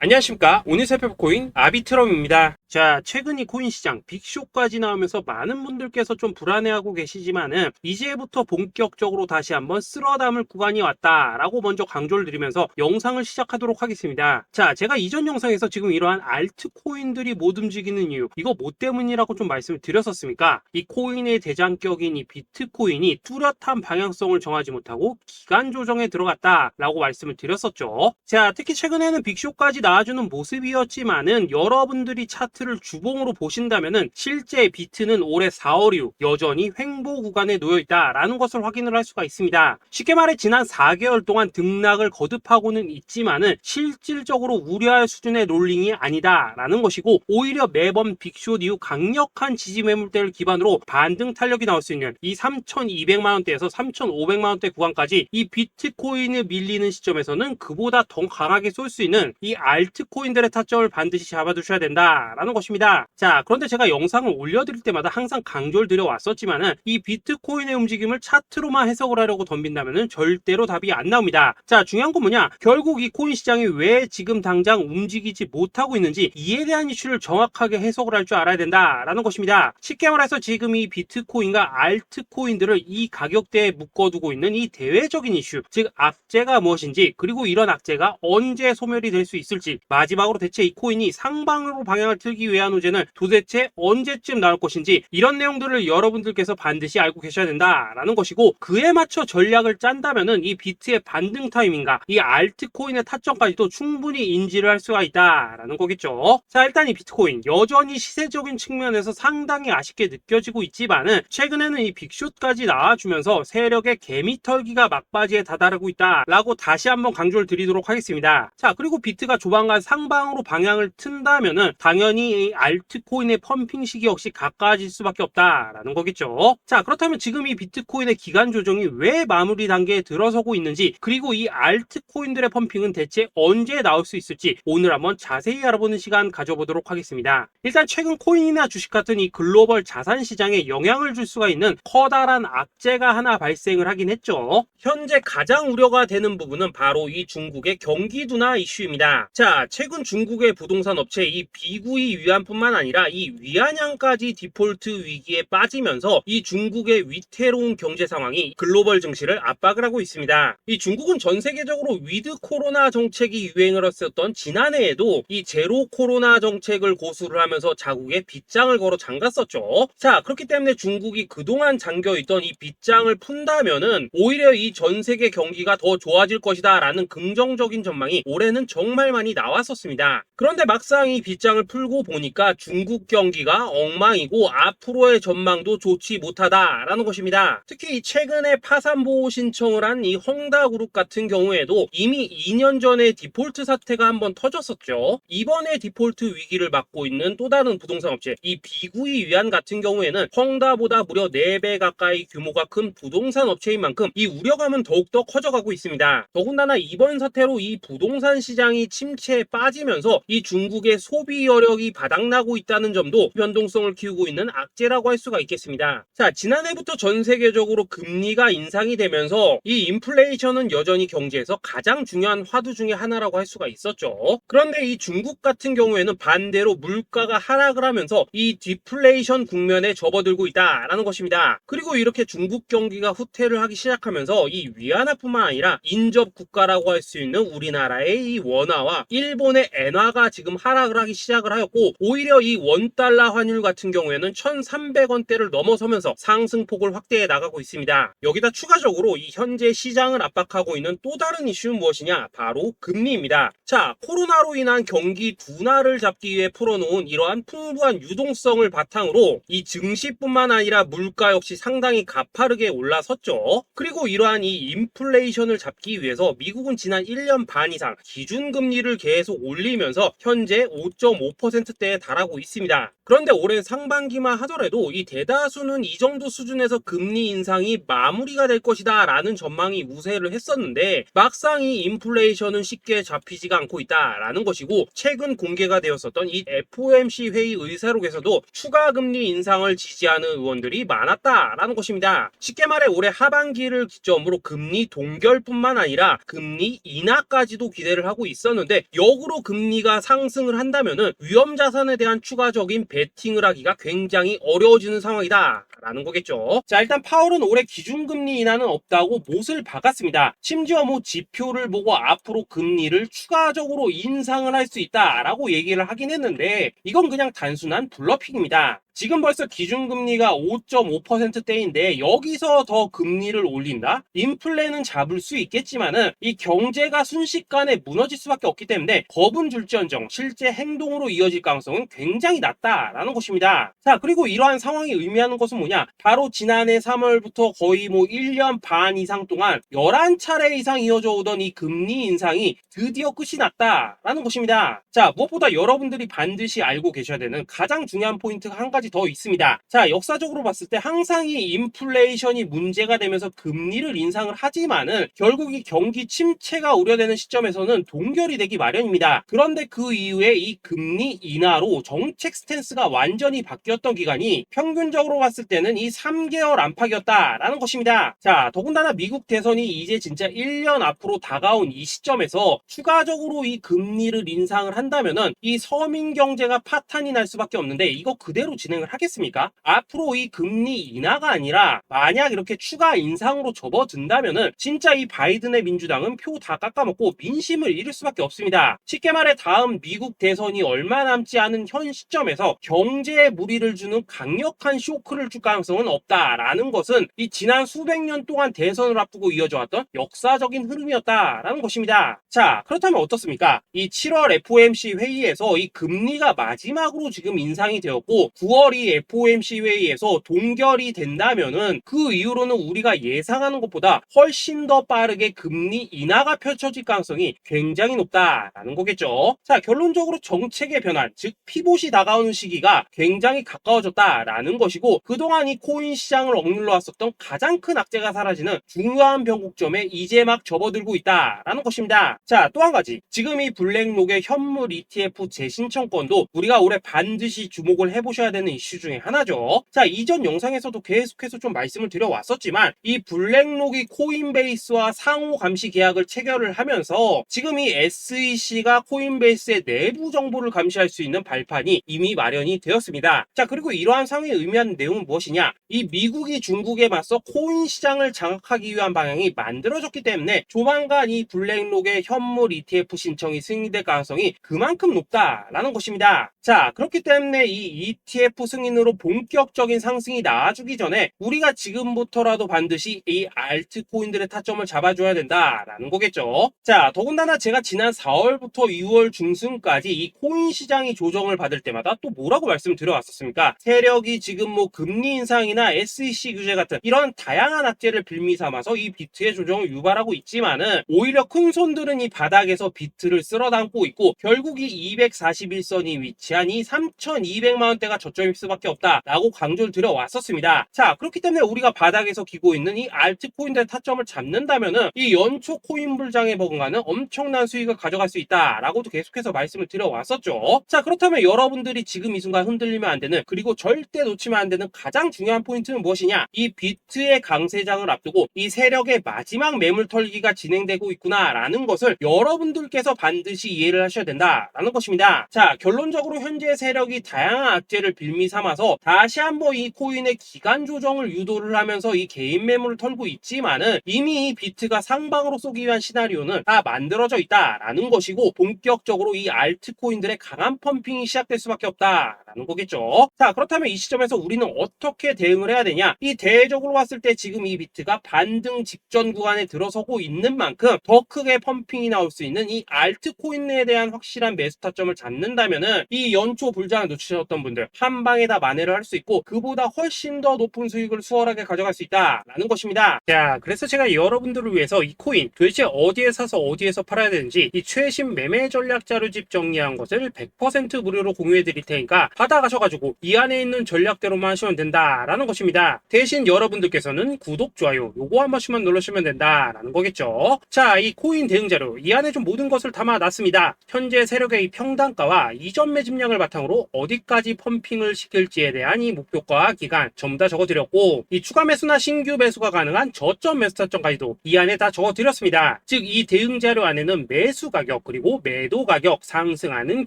안녕하십니까. 오늘 살펴볼 코인 아비트럼입니다. 자, 최근 이 코인 시장 빅쇼까지 나오면서 많은 분들께서 좀 불안해하고 계시지만은 이제부터 본격적으로 다시 한번 쓸어담을 구간이 왔다라고 먼저 강조를 드리면서 영상을 시작하도록 하겠습니다. 자, 제가 이전 영상에서 지금 이러한 알트코인들이 못 움직이는 이유, 이거 뭐 때문이라고 좀 말씀을 드렸었습니까? 이 코인의 대장격인 이 비트코인이 뚜렷한 방향성을 정하지 못하고 기간 조정에 들어갔다라고 말씀을 드렸었죠. 자, 특히 최근에는 빅쇼까지 나와주는 모습이었지만은 여러분들이 차트를 주봉으로 보신다면은 실제 비트는 올해 4월 이후 여전히 횡보 구간에 놓여 있다라는 것을 확인을 할 수가 있습니다. 쉽게 말해 지난 4개월 동안 등락을 거듭하고는 있지만은 실질적으로 우려할 수준의 롤링이 아니다라는 것이고, 오히려 매번 빅숏 이후 강력한 지지 매물대를 기반으로 반등 탄력이 나올 수 있는 이 3,200만 원대에서 3,500만 원대 구간까지 이 비트코인을 밀리는 시점에서는 그보다 더 강하게 쏠 수 있는 이 알트코인들의 타점을 반드시 잡아두셔야 된다라는 것입니다. 자, 그런데 제가 영상을 올려드릴 때마다 항상 강조를 드려왔었지만은 이 비트코인의 움직임을 차트로만 해석을 하려고 덤빈다면은 절대로 답이 안 나옵니다. 자, 중요한 건 뭐냐? 결국 이 코인 시장이 왜 지금 당장 움직이지 못하고 있는지 이에 대한 이슈를 정확하게 해석을 할 줄 알아야 된다라는 것입니다. 쉽게 말해서 지금 이 비트코인과 알트코인들을 이 가격대에 묶어두고 있는 이 대외적인 이슈, 즉 악재가 무엇인지, 그리고 이런 악재가 언제 소멸이 될 수 있을지, 마지막으로 대체 이 코인이 상방으로 방향을 틀기 위한 호재는 도대체 언제쯤 나올 것인지, 이런 내용들을 여러분들께서 반드시 알고 계셔야 된다라는 것이고, 그에 맞춰 전략을 짠다면은 이 비트의 반등 타이밍과 이 알트코인의 타점까지도 충분히 인지를 할 수가 있다라는 거겠죠. 자, 일단 이 비트코인 여전히 시세적인 측면에서 상당히 아쉽게 느껴지고 있지만은 최근에는 이 빅숏까지 나와주면서 세력의 개미털기가 막바지에 다다르고 있다라고 다시 한번 강조를 드리도록 하겠습니다. 자, 그리고 비트가 조만간 상방으로 방향을 튼다면은 당연히 이 알트코인의 펌핑 시기 역시 가까워질 수밖에 없다라는 거겠죠. 자, 그렇다면 지금 이 비트코인의 기간 조정이 왜 마무리 단계에 들어서고 있는지, 그리고 이 알트코인들의 펌핑은 대체 언제 나올 수 있을지 오늘 한번 자세히 알아보는 시간 가져보도록 하겠습니다. 일단 최근 코인이나 주식 같은 이 글로벌 자산 시장에 영향을 줄 수가 있는 커다란 악재가 하나 발생을 하긴 했죠. 현재 가장 우려가 되는 부분은 바로 이 중국의 경기 둔화 이슈입니다. 자, 최근 중국의 부동산 업체 이 비구이 위안뿐만 아니라 이 위안양까지 디폴트 위기에 빠지면서 이 중국의 위태로운 경제 상황이 글로벌 증시를 압박을 하고 있습니다. 이 중국은 전 세계적으로 위드 코로나 정책이 유행을 했었던 지난해에도 이 제로 코로나 정책을 고수를 하면서 자국에 빗장을 걸어 잠갔었죠. 자, 그렇기 때문에 중국이 그동안 잠겨있던 이 빗장을 푼다면은 오히려 이 전 세계 경기가 더 좋아질 것이다 라는 긍정적인 전망이 올해는 정말 많이 나왔었습니다. 그런데 막상 이 빗장을 풀고 보니까 중국 경기가 엉망이고 앞으로의 전망도 좋지 못하다라는 것입니다. 특히 최근에 파산 보호 신청을 한 이 헝다그룹 같은 경우에도 이미 2년 전에 디폴트 사태가 한번 터졌었죠. 이번에 디폴트 위기를 맞고 있는 또 다른 부동산 업체 이 비구이 위안 같은 경우에는 헝다보다 무려 4배 가까이 규모가 큰 부동산 업체인 만큼 이 우려감은 더욱더 커져가고 있습니다. 더군다나 이번 사태로 이 부동산 시장이 침체에 빠지면서 이 중국의 소비 여력이 바닥나고 있다는 점도 변동성을 키우고 있는 악재라고 할 수가 있겠습니다. 자, 지난해부터 전 세계적으로 금리가 인상이 되면서 이 인플레이션은 여전히 경제에서 가장 중요한 화두 중에 하나라고 할 수가 있었죠. 그런데 이 중국 같은 경우에는 반대로 물가가 하락을 하면서 이 디플레이션 국면에 접어들고 있다라는 것입니다. 그리고 이렇게 중국 경기가 후퇴를 하기 시작하면서 이 위안화뿐만 아니라 인접 국가라고 할 수 있는 우리나라의 이 원화와 일본의 엔화가 지금 하락을 하기 시작을 하였고, 오히려 이 원달러 환율 같은 경우에는 1,300원대를 넘어서면서 상승폭을 확대해 나가고 있습니다. 여기다 추가적으로 이 현재 시장을 압박하고 있는 또 다른 이슈는 무엇이냐? 바로 금리입니다. 자, 코로나로 인한 경기 둔화를 잡기 위해 풀어놓은 이러한 풍부한 유동성을 바탕으로 이 증시뿐만 아니라 물가 역시 상당히 가파르게 올라섰죠. 그리고 이러한 이 인플레이션을 잡기 위해서 미국은 지난 1년 반 이상 기준금리를 계속 올리면서 현재 5.5%대에 달하고 있습니다. 그런데 올해 상반기만 하더라도 이 대다수는 이 정도 수준에서 금리 인상이 마무리가 될 것이다 라는 전망이 우세를 했었는데, 막상 이 인플레이션은 쉽게 잡히지가 않고 있다라는 것이고, 최근 공개가 되었었던 이 FOMC 회의 의사록에서도 추가 금리 인상을 지지하는 의원들이 많았다라는 것입니다. 쉽게 말해 올해 하반기를 기점으로 금리 동결뿐만 아니라 금리 인하까지도 기대를 하고 있었는데, 역으로 금리가 상승을 한다면은 위험 자산에 대한 추가적인 베팅을 하기가 굉장히 어려워지는 상황이다 라는 거겠죠. 자, 일단 파월은 올해 기준금리 인하는 없다고 못을 박았습니다. 심지어 뭐 지표를 보고 앞으로 금리를 추가적으로 인상을 할 수 있다라고 얘기를 하긴 했는데, 이건 그냥 단순한 블러핑입니다. 지금 벌써 기준금리가 5.5%대인데 여기서 더 금리를 올린다? 인플레는 잡을 수 있겠지만은 이 경제가 순식간에 무너질 수밖에 없기 때문에 겁은 줄지언정 실제 행동으로 이어질 가능성은 굉장히 낮다라는 것입니다. 자, 그리고 이러한 상황이 의미하는 것은 뭐냐? 바로 지난해 3월부터 거의 뭐 1년 반 이상 동안 11차례 이상 이어져 오던 이 금리 인상이 드디어 끝이 났다라는 것입니다. 자, 무엇보다 여러분들이 반드시 알고 계셔야 되는 가장 중요한 포인트가 한 가지 더 있습니다. 자, 역사적으로 봤을 때 항상 이 인플레이션이 문제가 되면서 금리를 인상을 하지만은 결국 이 경기 침체가 우려되는 시점에서는 동결이 되기 마련입니다. 그런데 그 이후에 이 금리 인하로 정책 스탠스가 완전히 바뀌었던 기간이 평균적으로 봤을 때는 이 3개월 안팎이었다라는 것입니다. 자, 더군다나 미국 대선이 이제 진짜 1년 앞으로 다가온 이 시점에서 추가적으로 이 금리를 인상을 한다면은 이 서민 경제가 파탄이 날 수밖에 없는데, 이거 그대로 진행을 하겠습니까? 앞으로 이 금리 인하가 아니라 만약 이렇게 추가 인상으로 접어든다면은 진짜 이 바이든의 민주당은 표 다 깎아먹고 민심을 잃을 수밖에 없습니다. 쉽게 말해 다음 미국 대선이 얼마 남지 않은 현 시점에서 경제에 무리를 주는 강력한 쇼크를 줄 가능성은 없다라는 것은 이 지난 수백 년 동안 대선을 앞두고 이어져 왔던 역사적인 흐름이었다라는 것입니다. 자, 그렇다면 어떻습니까? 이 7월 FOMC 회의에서 이 금리가 마지막으로 지금 인상이 되었고 9월 이 FOMC 회의에서 동결이 된다면은 그 이후로는 우리가 예상하는 것보다 훨씬 더 빠르게 금리 인하가 펼쳐질 가능성이 굉장히 높다라는 거겠죠. 자, 결론적으로 정책의 변환, 즉 피봇이 다가오는 시기가 굉장히 가까워졌다라는 것이고, 그동안 이 코인 시장을 억눌러 왔었던 가장 큰 악재가 사라지는 중요한 변곡점에 이제 막 접어들고 있다라는 것입니다. 자, 또 한 가지, 지금 이 블랙록의 현물 ETF 재신청권도 우리가 올해 반드시 주목을 해보셔야 되는 이슈 중에 하나죠. 자, 이전 영상에서도 계속해서 좀 말씀을 드려왔었지만 이 블랙록이 코인베이스와 상호 감시 계약을 체결을 하면서 지금 이 SEC가 코인베이스의 내부 정보를 감시할 수 있는 발판이 이미 마련이 되었습니다. 자, 그리고 이러한 상황이 의미하는 내용은 무엇이냐? 이 미국이 중국에 맞서 코인 시장을 장악하기 위한 방향이 만들어졌기 때문에 조만간 이 블랙록의 현물 ETF 신청이 승인될 가능성이 그만큼 높다라는 것입니다. 자, 그렇기 때문에 이 ETF 승인으로 본격적인 상승이 나와주기 전에 우리가 지금부터라도 반드시 이 알트코인들의 타점을 잡아줘야 된다라는 거겠죠. 자, 더군다나 제가 지난 4월부터 6월 중순까지 이 코인 시장이 조정을 받을 때마다 또 뭐라고 말씀드려왔었습니까? 세력이 지금 뭐 금리 인상이나 SEC 규제 같은 이런 다양한 악재를 빌미 삼아서 이 비트의 조정을 유발하고 있지만은 오히려 큰 손들은 이 바닥에서 비트를 쓸어 담고 있고 결국 이 241선이 위치한 이 3,200만 원대가 저점일 수밖에 없다라고 강조를 드려왔었습니다. 자, 그렇기 때문에 우리가 바닥에서 기고 있는 이 알트코인들의 타점을 잡는다면은 이 연초 코인 불장에 버금가는 엄청난 수익을 가져갈 수 있다라고도 계속해서 말씀을 드려왔었죠. 자, 그렇다면 여러분들이 지금 이 순간 흔들리면 안 되는, 그리고 절대 놓치면 안 되는 가장 중요한 포인트는 무엇이냐? 이 비트의 강세장을 앞두고 이 세력의 마지막 매물 털기가 진행되고 있구나라는 것을 여러분들께서 반드시 이해를 하셔야 된다라는 것입니다. 자, 결론적으로 현재 세력이 다양한 악재를 빌미 삼아서 다시 한번 이 코인의 기간 조정을 유도를 하면서 이 개인 매물을 털고 있지만은 이미 이 비트가 상방으로 쏘기 위한 시나리오는 다 만들어져 있다라는 것이고, 본격적으로 이 알트코인들의 강한 펌핑이 시작될 수밖에 없다라는 거겠죠. 자, 그렇다면 이 시점에서 우리는 어떻게 어떻게 대응을 해야 되냐? 이 대외적으로 봤을 때 지금 이 비트가 반등 직전 구간에 들어서고 있는 만큼 더 크게 펌핑이 나올 수 있는 이 알트코인에 대한 확실한 매수 타점을 잡는다면은 이 연초 불장을 놓치셨던 분들 한 방에 다 만회를 할 수 있고 그보다 훨씬 더 높은 수익을 수월하게 가져갈 수 있다라는 것입니다. 자, 그래서 제가 여러분들을 위해서 이 코인 도대체 어디에 사서 어디에서 팔아야 되는지 이 최신 매매 전략 자료집 정리한 것을 100% 무료로 공유해 드릴 테니까 받아가셔가지고 이 안에 있는 전략대로만 하시면 된다라는 것입니다. 대신 여러분들께서는 구독, 좋아요 요거 한 번씩만 눌러주시면 된다라는 거겠죠. 자, 이 코인 대응 자료 이 안에 좀 모든 것을 담아놨습니다. 현재 세력의 이 평단가와 이전 매집량을 바탕으로 어디까지 펌핑을 시킬지에 대한 이 목표가 기간 전부 다 적어드렸고 이 추가 매수나 신규 매수가 가능한 저점 매수 타점까지도 이 안에 다 적어드렸습니다. 즉 이 대응 자료 안에는 매수 가격 그리고 매도 가격 상승하는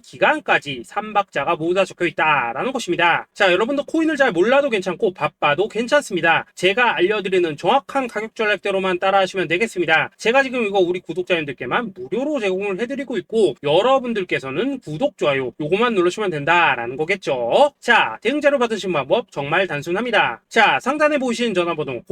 기간까지 3박자가 모두 다 적혀있다라는 것입니다. 자, 여러분도 코인을 잘 몰라도 괜찮고 바빠도 괜찮습니다. 제가 알려드리는 정확한 가격 전략대로만 따라하시면 되겠습니다. 제가 지금 이거 우리 구독자님들께만 무료로 제공을 해드리고 있고 여러분들께서는 구독, 좋아요 요거만 누르시면 된다라는 거겠죠. 자, 대응 자료 받으신 방법 정말 단순합니다. 자, 상단에 보이시는 전화번호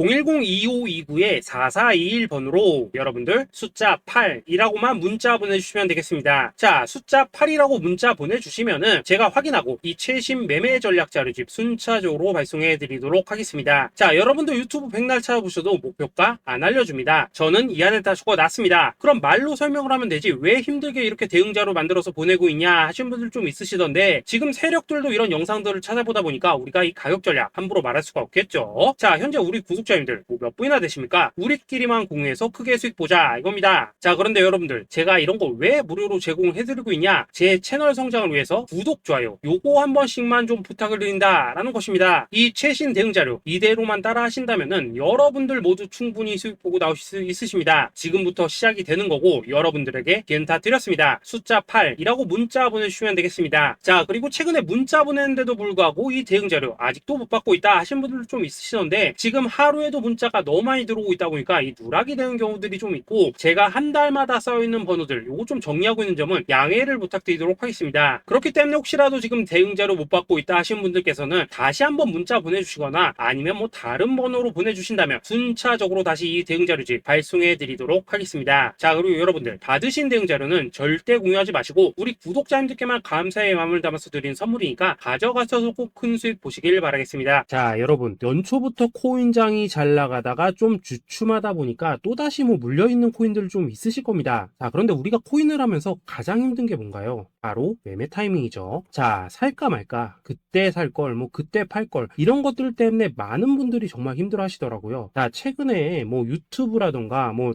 010-2529-4421번으로 여러분들 숫자 8이라고만 문자 보내주시면 되겠습니다. 자, 숫자 8이라고 문자 보내주시면은 제가 확인하고 이 최신 매매 전략 자료집 순차적으로 발송해 드리도록 하겠습니다. 자, 여러분도 유튜브 백날 찾아보셔도 목표가 안 알려줍니다. 저는 이 안에 다 적어놨습니다. 그럼 말로 설명을 하면 되지 왜 힘들게 이렇게 대응 자료 만들어서 보내고 있냐 하신 분들 좀 있으시던데 지금 세력들도 이런 영상들을 찾아보다 보니까 우리가 이 가격 전략 함부로 말할 수가 없겠죠. 자, 현재 우리 구독자님들 몇 분이나 되십니까? 우리끼리만 공유해서 크게 수익 보자 이겁니다. 자, 그런데 여러분들 제가 이런 거 왜 무료로 제공을 해드리고 있냐? 제 채널 성장을 위해서 구독, 좋아요 요거 한 번씩만 좀 부탁을 드린다라는 것입니다. 이 최신 대응 자료 이대로만 따라 하신다면은 여러분들 모두 충분히 수익 보고 나오실 수 있으십니다. 지금부터 시작이 되는 거고 여러분들에게 기회는 다 드렸습니다. 숫자 8이라고 문자 보내주시면 되겠습니다. 자, 그리고 최근에 문자 보냈는데도 불구하고 이 대응 자료 아직도 못 받고 있다 하신 분들 좀 있으시던데 지금 하루에도 문자가 너무 많이 들어오고 있다 보니까 이 누락이 되는 경우들이 좀 있고 제가 한 달마다 쌓여있는 번호들 요거 좀 정리하고 있는 점은 양해를 부탁드리도록 하겠습니다. 그렇기 때문에 혹시라도 지금 대응 자료 못 받고 있다 하신 분들께서는 다시 한번 문자 보내주시거나 아니면 뭐 다른 번호로 보내주신다면 순차적으로 다시 이 대응 자료집 발송해 드리도록 하겠습니다. 자, 그리고 여러분들 받으신 대응 자료는 절대 공유하지 마시고 우리 구독자님들께만 감사의 마음을 담아서 드린 선물이니까 가져가셔서 꼭 큰 수익 보시길 바라겠습니다. 자, 여러분 연초부터 코인장이 잘 나가다가 좀 주춤하다 보니까 또다시 뭐 물려있는 코인들 좀 있으실 겁니다. 자, 그런데 우리가 코인을 하면서 가장 힘든 게 뭔가요? 바로 매매 타이밍이죠. 자, 살까 말까 그때 살 걸 뭐 그때 팔 걸 이런 것들 때문에 많은 분들이 정말 힘들어 하시더라고요. 자, 최근에 뭐 유튜브라던가 뭐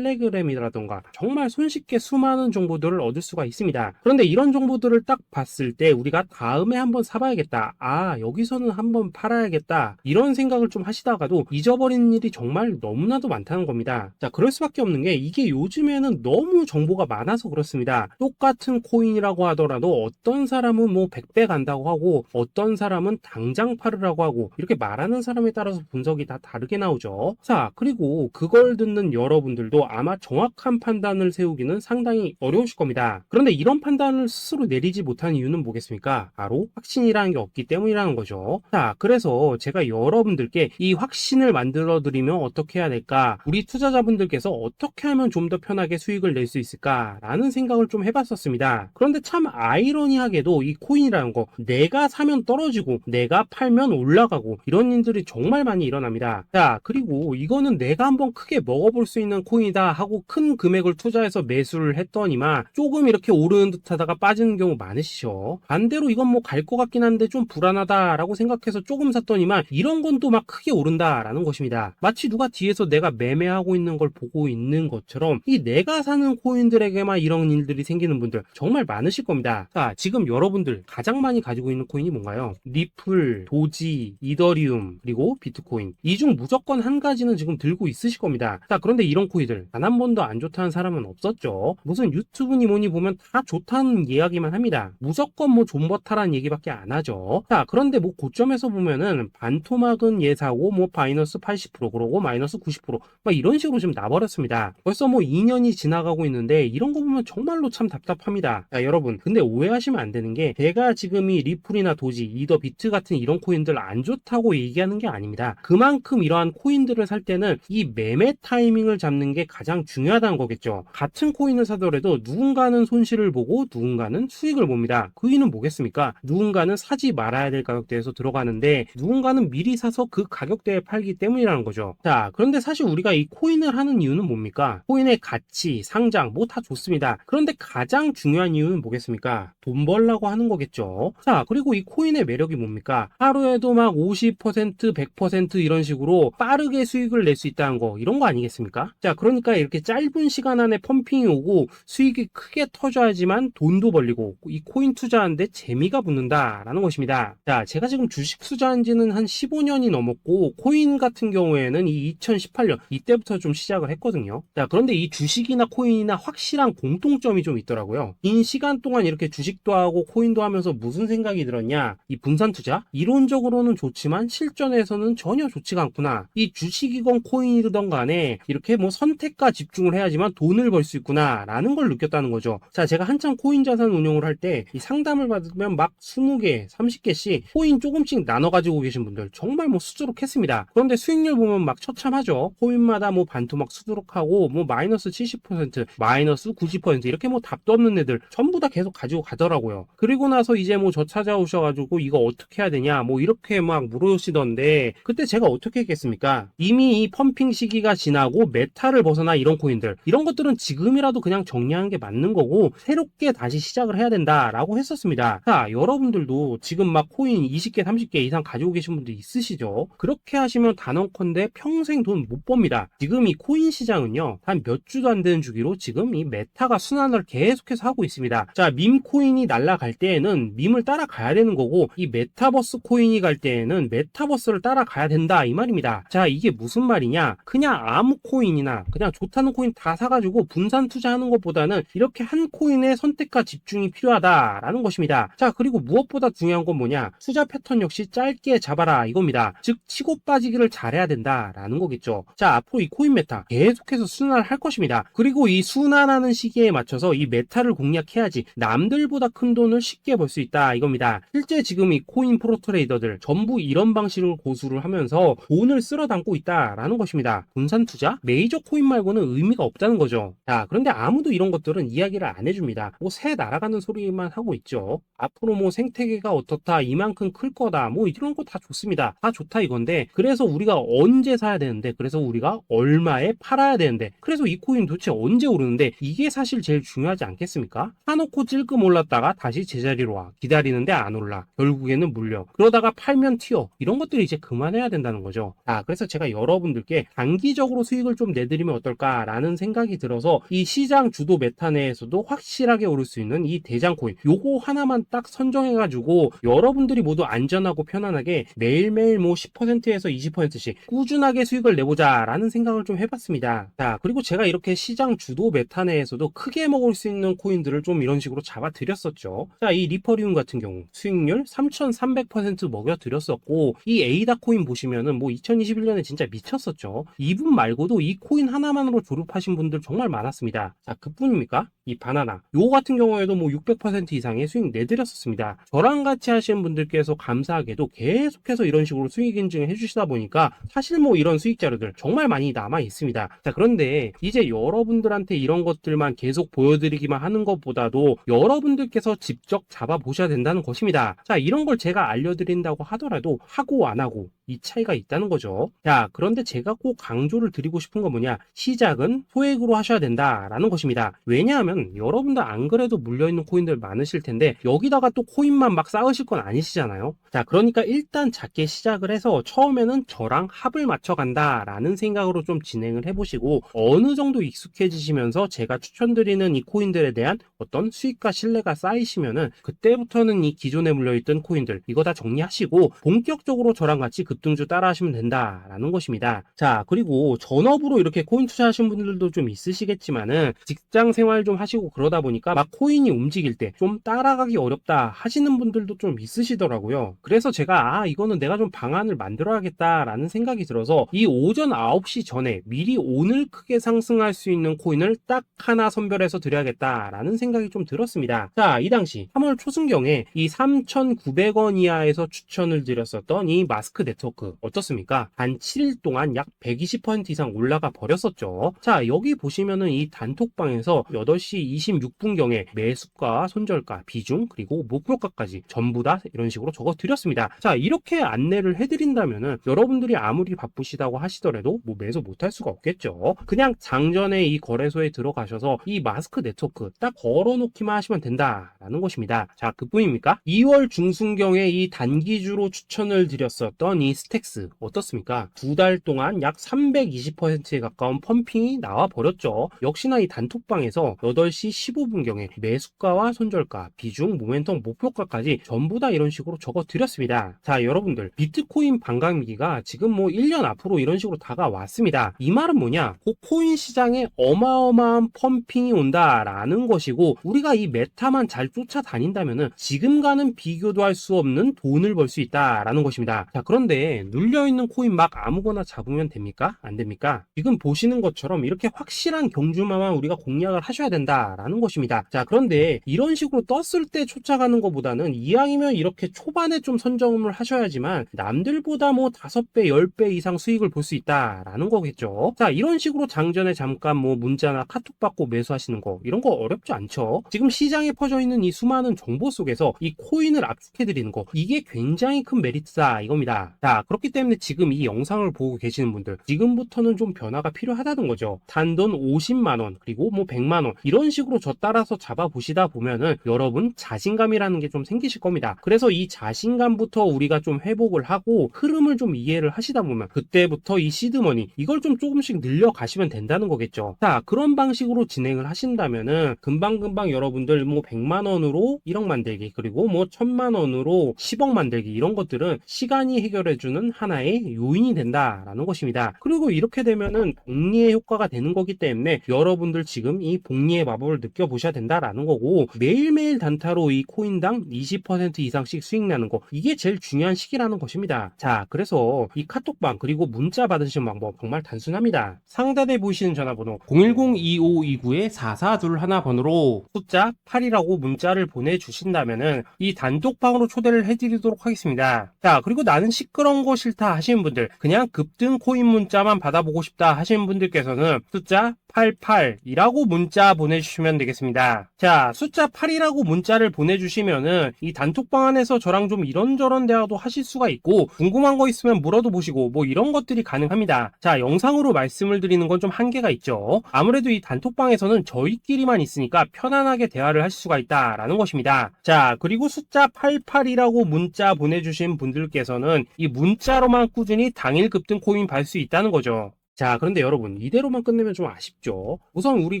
텔레그램이라던가 정말 손쉽게 수많은 정보들을 얻을 수가 있습니다. 그런데 이런 정보들을 딱 봤을 때 우리가 다음에 한번 사봐야겠다, 아 여기서는 한번 팔아야겠다 이런 생각을 좀 하시다가도 잊어버리는 일이 정말 너무나도 많다는 겁니다. 자, 그럴 수밖에 없는 게 이게 요즘에는 너무 정보가 많아서 그렇습니다. 똑같은 코인이라고 하더라도 어떤 사람은 뭐 100배 간다고 하고 어떤 사람은 당장 팔으라고 하고 이렇게 말하는 사람에 따라서 분석이 다 다르게 나오죠. 자, 그리고 그걸 듣는 여러분들도 아마 정확한 판단을 세우기는 상당히 어려우실 겁니다. 그런데 이런 판단을 스스로 내리지 못하는 이유는 뭐겠습니까? 바로 확신이라는 게 없기 때문이라는 거죠. 자, 그래서 제가 여러분들께 이 확신을 만들어 드리면 어떻게 해야 될까? 우리 투자자분들께서 어떻게 하면 좀 더 편하게 수익을 낼 수 있을까? 라는 생각을 좀 해봤었습니다. 그런데 참 아이러니하게도 이 코인이라는 거 내가 사면 떨어지고 내가 팔면 올라가고 이런 일들이 정말 많이 일어납니다. 자, 그리고 이거는 내가 한번 크게 먹어볼 수 있는 코인이다 하고 큰 금액을 투자해서 매수를 했더니만 조금 이렇게 오르는 듯 하다가 빠지는 경우 많으시죠. 반대로 이건 뭐 갈 것 같긴 한데 좀 불안하다라고 생각해서 조금 샀더니만 이런 건 또 막 크게 오른다라는 것입니다. 마치 누가 뒤에서 내가 매매하고 있는 걸 보고 있는 것처럼 이 내가 사는 코인들에게만 이런 일들이 생기는 분들 정말 많으실 겁니다. 자, 지금 여러분들 가장 많이 가지고 있는 코인이 뭔가요? 리플, 도지, 이더리움, 그리고 비트코인. 이 중 무조건 한 가지는 지금 들고 있으실 겁니다. 자, 그런데 이런 코인들 단 한 번도 안 좋다는 사람은 없었죠. 무슨 유튜브니 뭐니 보면 다 좋다는 이야기만 합니다. 무조건 뭐 존버타라는 얘기밖에 안 하죠. 자, 그런데 뭐 고점에서 보면은 반토막은 예사고 뭐 마이너스 80% 그러고 마이너스 90% 막 이런 식으로 지금 나버렸습니다. 벌써 뭐 2년이 지나가고 있는데 이런 거 보면 정말로 참 답답합니다. 자, 여러분 근데 오해하시면 안 되는 게 제가 지금 이 리플이나 도지, 이더, 비트 같은 이런 코인들 안 좋다고 얘기하는 게 아닙니다. 그만큼 이러한 코인들을 살 때는 이 매매 타이밍을 잡는 게 가장 중요하다는 거겠죠. 같은 코인을 사더라도 누군가는 손실을 보고 누군가는 수익을 봅니다. 그 이유는 뭐겠습니까? 누군가는 사지 말아야 될 가격대에서 들어가는데 누군가는 미리 사서 그 가격대에 팔기 때문이라는 거죠. 자, 그런데 사실 우리가 이 코인을 하는 이유는 뭡니까? 코인의 가치, 상장 뭐 다 좋습니다. 그런데 가장 중요한 이유는 뭐겠습니까? 돈 벌라고 하는 거겠죠. 자, 그리고 이 코인의 매력이 뭡니까? 하루에도 막 50%, 100% 이런 식으로 빠르게 수익을 낼 수 있다는 거, 이런 거 아니겠습니까? 자, 그러니까 이렇게 짧은 시간 안에 펌핑이 오고 수익이 크게 터져야지만 돈도 벌리고 이 코인 투자하는데 재미가 붙는다라는 것입니다. 자, 제가 지금 주식 투자한 지는 한 15년이 넘었고 코인 같은 경우에는 이 2018년 이때부터 좀 시작을 했거든요. 자, 그런데 이 주식이나 코인이나 확실한 공통점이 좀 있더라고요. 긴 시간 동안 이렇게 주식도 하고 코인도 하면서 무슨 생각이 들었냐? 이 분산 투자? 이론적으로는 좋지만 실전에서는 전혀 좋지가 않구나. 이 주식이건 코인이든 간에 이렇게 뭐 선택과 집중을 해야지만 돈을 벌 수 있구나 라는 걸 느꼈다는 거죠. 자, 제가 한참 코인 자산 운용을 할 때 이 상담을 받으면 막 20개, 30개씩 코인 조금씩 나눠 가지고 계신 분들 정말 뭐 수두룩했습니다. 그런데 수익률 보면 막 처참하죠. 코인마다 뭐 반토막 수두룩하고 뭐 마이너스 70%, 마이너스 90% 이렇게 뭐 답도 없는 애들 전부 다 계속 가지고 가더라고요. 그리고 나서 이제 뭐 저 찾아오셔가지고 이거 어떻게 해야 되냐 뭐 이렇게 막 물으시던데 그때 제가 어떻게 했겠습니까? 이미 이 펌핑 시기가 지나고 메타를 벗어나 이런 코인들 이런 것들은 지금이라도 그냥 정리하는 게 맞는 거고 새롭게 다시 시작을 해야 된다라고 했었습니다. 자, 여러분들도 지금 막 코인 20개, 30개 이상 가지고 계신 분들 있으시죠? 그렇게 하시면 단언컨대 평생 돈 못 법니다. 지금 이 코인 시장은요 한 몇 주도 안 되는 주기로 지금 이 메타가 순환을 계속해서 하고 있습니다. 자, 밈 코인이 날아갈 때에는 밈을 따라가야 되는 거고 이 메타버스 코인이 갈 때에는 메타버스를 따라가야 된다 이 말입니다. 자, 이게 무슨 말이냐? 그냥 아무 코인이나 그냥 좋다는 코인 다 사가지고 분산 투자하는 것보다는 이렇게 한 코인에 선택과 집중이 필요하다라는 것입니다. 자, 그리고 무엇보다 중요한 건 뭐냐? 투자 패턴 역시 짧게 잡아라 이겁니다. 즉 치고 빠지기를 잘해야 된다라는 거겠죠. 자, 앞으로 이 코인 메타 계속해서 순환을 할 것입니다. 그리고 이 순환하는 시기에 맞춰서 이 메타를 공략해야지 남들보다 큰 돈을 쉽게 벌 수 있다 이겁니다. 실제 지금 이 코인 프로 트레이더들 전부 이런 방식을 고수를 하면서 돈을 쓸어 담고 있다라는 것입니다. 분산 투자? 메이저 코인 말고는 의미가 없다는 거죠. 자, 그런데 아무도 이런 것들은 이야기를 안 해줍니다. 뭐 새 날아가는 소리만 하고 있죠. 앞으로 뭐 생태계가 어떻다, 이만큼 클 거다, 뭐 이런 거 다 좋습니다. 다 좋다 이건데 그래서 우리가 언제 사야 되는데 그래서 우리가 얼마에 팔아야 되는데 그래서 이 코인 도대체 언제 오르는데 이게 사실 제일 중요하지 않겠습니까? 사놓고 찔끔 올랐다가 다시 제자리로 와 기다리는데 안 올라 결국에는 물려 그러다가 팔면 튀어 이런 것들이 이제 그만해야 된다는 거죠. 그래서 제가 여러분들께 단기적으로 수익을 좀 내드리면 어떨까라는 생각이 들어서 이 시장 주도 메타 내에서도 확실하게 오를 수 있는 이 대장 코인 요거 하나만 딱 선정해가지고 여러분들이 모두 안전하고 편안하게 매일매일 뭐 10%에서 20%씩 꾸준하게 수익을 내보자 라는 생각을 좀 해봤습니다. 자, 그리고 제가 이렇게 시장 주도 메타 내에서도 크게 먹을 수 있는 코인들을 좀 이런 식으로 잡아드렸었죠. 자, 이 리퍼리움 같은 경우 수익률 3300% 먹여드렸었고 이 에이다 코인 보시면은 뭐 2021년에 진짜 미쳤었죠. 이분 말고도 이 코인 하나만으로 졸업하신 분들 정말 많았습니다. 자, 그뿐입니까? 이 바나나 요거 같은 경우에도 뭐 600% 이상의 수익 내드렸었습니다. 저랑 같이 하시는 분들께서 감사하게도 계속해서 이런 식으로 수익 인증을 해주시다 보니까 사실 뭐 이런 수익 자료들 정말 많이 남아 있습니다. 자, 그런데 이제 여러분들한테 이런 것들만 계속 보여드리기만 하는 것보다도 여러분들께서 직접 잡아보셔야 된다는 것입니다. 자, 이런 걸 제가 알려드린다고 하더라도 하고 안 하고 이 차이가 있다는 거죠. 자, 그런데 제가 꼭 강조를 드리고 싶은 건 뭐냐? 시작은 소액으로 하셔야 된다라는 것입니다. 왜냐하면 여러분들 안 그래도 물려있는 코인들 많으실 텐데 여기다가 또 코인만 막 쌓으실 건 아니시잖아요. 자, 그러니까 일단 작게 시작을 해서 처음에는 저랑 합을 맞춰 간다라는 생각으로 좀 진행을 해보시고 어느 정도 익숙해지시면서 제가 추천드리는 이 코인들에 대한 어떤 수익과 신뢰가 쌓이시면은 그때부터는 이 기존에 물려있던 코인들 이거 다 정리하시고 본격적으로 저랑 같이 급등주 따라 하시면 된다라는 것입니다. 자, 그리고 전업으로 이렇게 코인 투자하시는 분들도 좀 있으시겠지만은 직장 생활 좀 하시고 그러다 보니까 막 코인이 움직일 때 좀 따라가기 어렵다 하시는 분들도 좀 있으시더라고요. 그래서 제가 이거는 내가 좀 방안을 만들어야겠다라는 생각이 들어서 이 오전 9시 전에 미리 오늘 크게 상승할 수 있는 코인을 딱 하나 선별해서 드려야겠다라는 생각이 좀 들었습니다. 자, 이 당시 3월 초순경에 이 3,900원 이하에서 추천을 드렸었던 이 마스크 네트워크 어떻습니까? 단 7일 동안 약 120% 이상 올라가 버렸었죠. 자, 여기 보시면은 이 단톡방에서 8시 26분경에 매수가, 손절가, 비중, 그리고 목표가까지 전부 다 이런 식으로 적어 드렸습니다. 자, 이렇게 안내를 해드린다면은 여러분들이 아무리 바쁘시다고 하시더라도 뭐 매수 못할 수가 없겠죠. 그냥 장전에 이 거래소에 들어가셔서 이 마스크 네트워크 딱 걸어놓기만 하시면 된다라는 것입니다. 자, 그뿐입니까? 2월 중순경에 이 단기주로 추천을 드렸었던 이 스택스 어떻습니까? 2달 동안 약 320%에 가까운 펌핑이 나와 버렸죠. 역시나 이 단톡방에서 8시 15분경에 매수가와 손절가, 비중, 모멘텀, 목표가까지 전부 다 이런 식으로 적어 드렸습니다. 자, 여러분들 비트코인 반감기가 지금 뭐 1년 앞으로 이런 식으로 다가왔습니다. 이 말은 뭐냐? 그 코인 시장에 어마어마한 펌핑이 온다라는 것이고 우리가 이 메타만 잘 쫓아다닌다면은 지금과는 비교도 할 수 없는 돈을 벌 수 있다라는 것입니다. 자, 그런데 눌려있는 코인 막 아무거나 잡으면 됩니까? 안 됩니까? 지금 보시는 것처럼 이렇게 확실한 경주마만 우리가 공략을 하셔야 된다라는 것입니다. 자, 그런데 이런 식으로 떴을 때 쫓아가는 것보다는 이왕이면 이렇게 초반에 좀 선점을 하셔야지만 남들보다 뭐 5배, 10배 이상 수익을 볼 수 있다라는 거겠죠. 자, 이런 식으로 장전에 잠깐 뭐 문자나 카톡 받고 매수하시는 거 이런 거 어렵지 않죠. 지금 시장에 퍼져 있는 이 수많은 정보 속에서 이 코인을 압축해드리는 거 이게 굉장히 큰 메리트다 이겁니다. 자, 그렇기 때문에 지금 이 영상을 보고 계시는 분들 지금부터는 좀 변화가 필요하다는 거죠. 단돈 50만원 그리고 뭐 100만원 이런 식으로 저 따라서 잡아보시다 보면은 여러분 자신감이라는 게 좀 생기실 겁니다. 그래서 이 자신감부터 우리가 좀 회복을 하고 흐름을 좀 이해를 하시다 보면 그때부터 이 시드머니 이걸 좀 조금씩 늘려가시면 된다는 거겠죠. 자, 그런 방식으로 진행을 하신다면은 금방금방 여러분들 뭐 100만원으로 1억 만들기 그리고 뭐 1000만원으로 10억 만들기 이런 것들은 시간이 해결해주는 하나의 요인이 된다라는 것입니다. 그리고 이렇게 되면은 복리의 효과가 되는 거기 때문에 여러분들 지금 이 복리의 마법을 느껴보셔야 된다라는 거고 매일매일 단타로 이 코인당 20% 이상씩 수익 나는 거 이게 제일 중요한 시기라는 것입니다. 자, 그래서 이 카톡방 그리고 문자 받으시는 방법 정말 단순합니다. 상단에 보이시는 전화번호 010-2529-4421 번호로 숫자 8이라고 문자를 보내주신다면은 이 단톡방으로 초대를 해드리도록 하겠습니다. 자, 그리고 나는 시끄러운 거 싫다 하시는 분들 그냥 급등 코인 문자만 받아보고 싶다 하시는 분들께서는 숫자 88이라고 문자 보내주시면 되겠습니다. 자, 숫자 8이라고 문자를 보내주시면은 이 단톡방 안에서 저랑 좀 이런저런 대화도 하실 수가 있고 궁금한 거 있으면 물어도 보시고 뭐 이런 것들이 가능합니다. 자, 영상으로 말씀을 드리는 건 좀 한계가 있죠. 아무래도 이 단톡방에서는 저희끼리만 있으니까 편안하게 대화를 할 수가 있다라는 것입니다. 자, 그리고 숫자 88이라고 문자 보내주신 분들께서는 이 문자로만 꾸준히 당일 급등 코인 받을 수 있다는 거죠. 자, 그런데 여러분 이대로만 끝내면 좀 아쉽죠. 우선 우리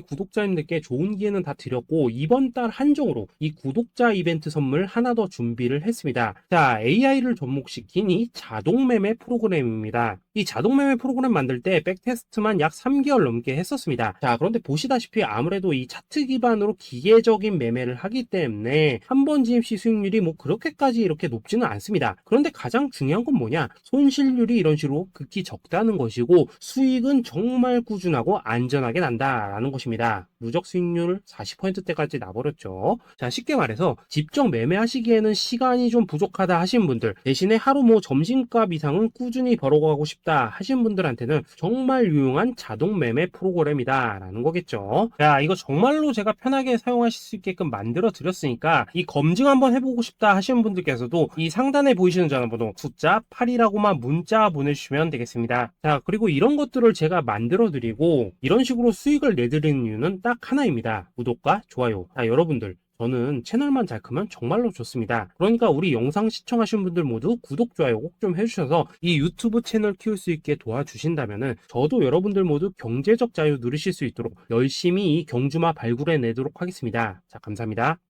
구독자님들께 좋은 기회는 다 드렸고 이번 달 한정으로 이 구독자 이벤트 선물 하나 더 준비를 했습니다. 자, AI를 접목시킨 이 자동매매 프로그램입니다. 이 자동매매 프로그램 만들 때 백테스트만 약 3개월 넘게 했었습니다. 자, 그런데 보시다시피 아무래도 이 차트 기반으로 기계적인 매매를 하기 때문에 한 번 GMC 수익률이 뭐 그렇게까지 이렇게 높지는 않습니다. 그런데 가장 중요한 건 뭐냐? 손실률이 이런 식으로 극히 적다는 것이고 수익은 정말 꾸준하고 안전하게 난다라는 것입니다. 누적 수익률 40%대까지 나버렸죠. 자, 쉽게 말해서 직접 매매하시기에는 시간이 좀 부족하다 하신 분들 대신에 하루 뭐 점심값 이상은 꾸준히 벌어가고 싶다 하신 분들한테는 정말 유용한 자동 매매 프로그램이다 라는 거겠죠. 자, 이거 정말로 제가 편하게 사용하실 수 있게끔 만들어 드렸으니까 이 검증 한번 해보고 싶다 하시는 분들께서도 이 상단에 보이시는 전화번호 숫자 8이라고만 문자 보내주시면 되겠습니다. 자, 그리고 이런 것들을 제가 만들어 드리고 이런 식으로 수익을 내드리는 이유는 딱 하나입니다. 구독과 좋아요. 자, 여러분들 저는 채널만 잘 크면 정말로 좋습니다. 그러니까 우리 영상 시청하신 분들 모두 구독, 좋아요 꼭 좀 해주셔서 이 유튜브 채널 키울 수 있게 도와주신다면은 저도 여러분들 모두 경제적 자유 누리실 수 있도록 열심히 이 경주마 발굴해 내도록 하겠습니다. 자, 감사합니다.